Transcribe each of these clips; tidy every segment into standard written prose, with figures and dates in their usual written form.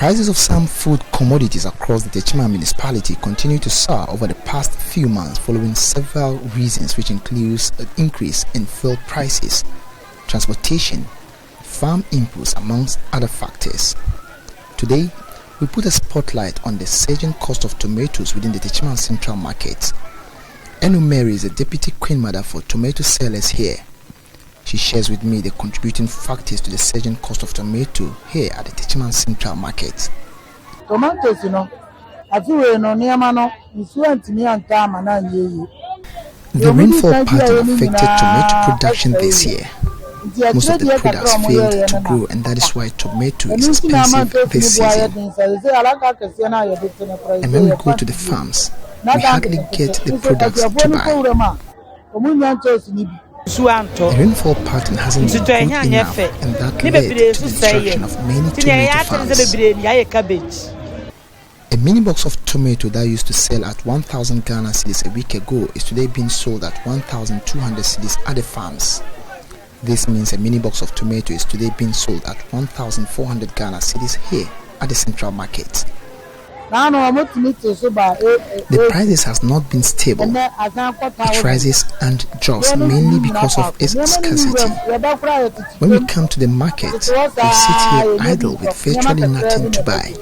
Prices of some food commodities across the Techima municipality continue to soar over the past few months following several reasons, which includes an increase in fuel prices, transportation, farm inputs, amongst other factors. Today, we put a spotlight on the surging cost of tomatoes within the Techima Central Market. Enu Mary is the Deputy Queen Mother for tomato sellers here. She shares with me the contributing factors to the surging cost of tomato here at the Techima Central Market. Tomatoes, the rainfall pattern affected tomato production this year. Most of the products failed to grow, and that is why tomato is expensive this season. And when we go to the farms, we hardly get the products to buy. The rainfall pattern hasn't been good enough, and that led to the destruction of many tomato farms. A mini box of tomato that used to sell at 1,000 Ghana cedis a week ago is today being sold at 1,200 cedis at the farms. This means a mini box of tomato is today being sold at 1,400 Ghana cedis here at the Central Market. The prices has not been stable. It rises and drops mainly because of its scarcity. When we come to the market, we sit here idle with virtually nothing to buy.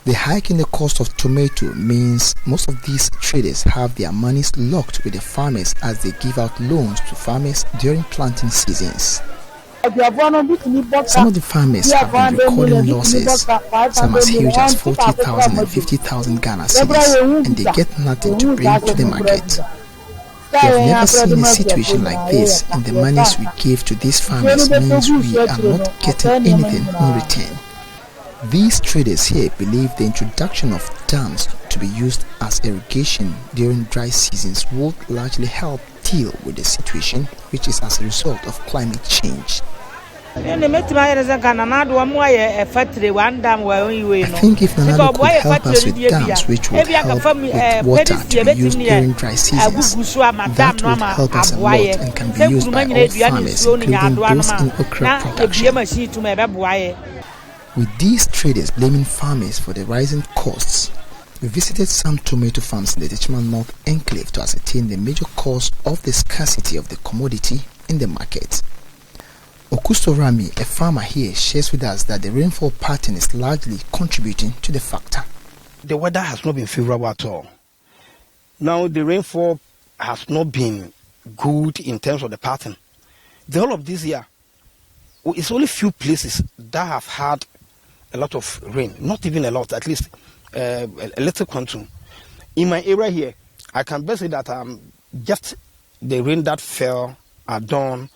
The hike in the cost of tomato means most of these traders have their monies locked with the farmers as they give out loans to farmers during planting seasons. Some of the farmers have been recording losses, some as huge as 40,000 and 50,000 Ghana cedis, and they get nothing to bring to the market. We have never seen a situation like this, and the monies we give to these farmers means we are not getting anything in return. These traders here believe the introduction of dams to be used as irrigation during dry seasons will largely help deal with the situation, which is as a result of climate change. I think if Nanado could help us with dams which would help with water to be used during dry seasons, that would help us a lot and can be used by all farmers, including those in okra production. With these traders blaming farmers for the rising costs, we visited some tomato farms in the Techima North Enclave to ascertain the major cause of the scarcity of the commodity in the market. Okusto Rami, a farmer here, shares with us that the rainfall pattern is largely contributing to the factor. The weather has not been favorable at all. Now the rainfall has not been good in terms of the pattern. The whole of this year, it's only few places that have had a lot of rain, not even a lot, at least a little quantum. In my area here, I can best say that just the rain that fell at dawn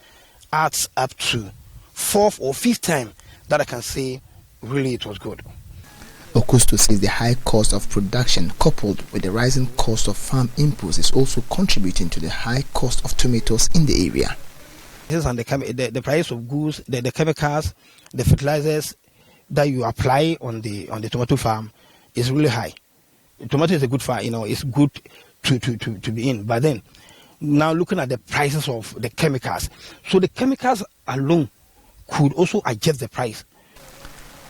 adds up to 4th or 5th time that I can say really it was good. Augusto says the high cost of production coupled with the rising cost of farm inputs is also contributing to the high cost of tomatoes in the area. And the price of goods, the chemicals, the fertilizers that you apply on the tomato farm is really high. Tomato is a good farm, it's good to be in. But then, now looking at the prices of the chemicals, so the chemicals alone could also adjust the price.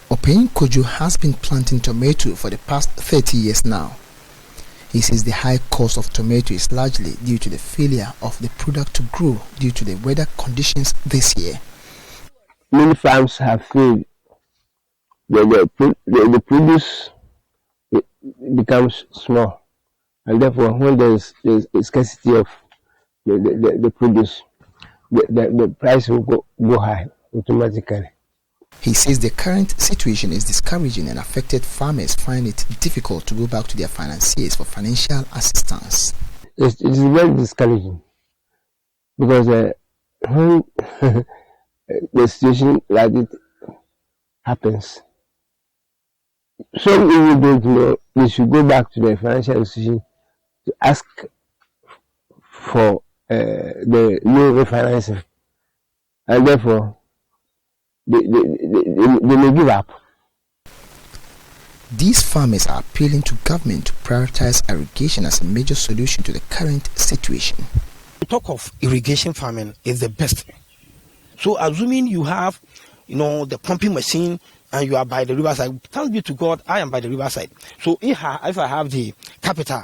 Opeyin Kojo has been planting tomato for the past 30 years now. He says the high cost of tomato is largely due to the failure of the product to grow due to the weather conditions this year. Many farms have failed. The produce becomes small, and therefore when there is a scarcity of the produce, the price will go high automatically. He says the current situation is discouraging and affected farmers find it difficult to go back to their financiers for financial assistance. It is very discouraging because when the situation like it happens, some people don't know they should go back to the financial institution to ask for the loan refinancing, and therefore they may give up. These farmers are appealing to government to prioritize irrigation as a major solution to the current situation. The talk of irrigation farming is the best. So assuming you have, the pumping machine and you are by the riverside, thanks be to God, I am by the riverside. So if I have the capital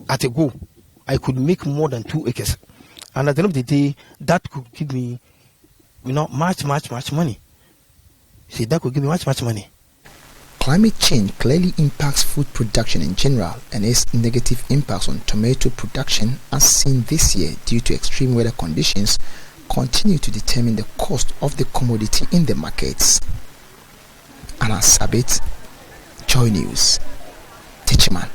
at a go, I could make more than 2 acres. And at the end of the day, that could give me, much money. See, that could give me much money. Climate change clearly impacts food production in general, and its negative impacts on tomato production, as seen this year due to extreme weather conditions, continue to determine the cost of the commodity in the markets. Anna Sabit, Joy News, Techiman.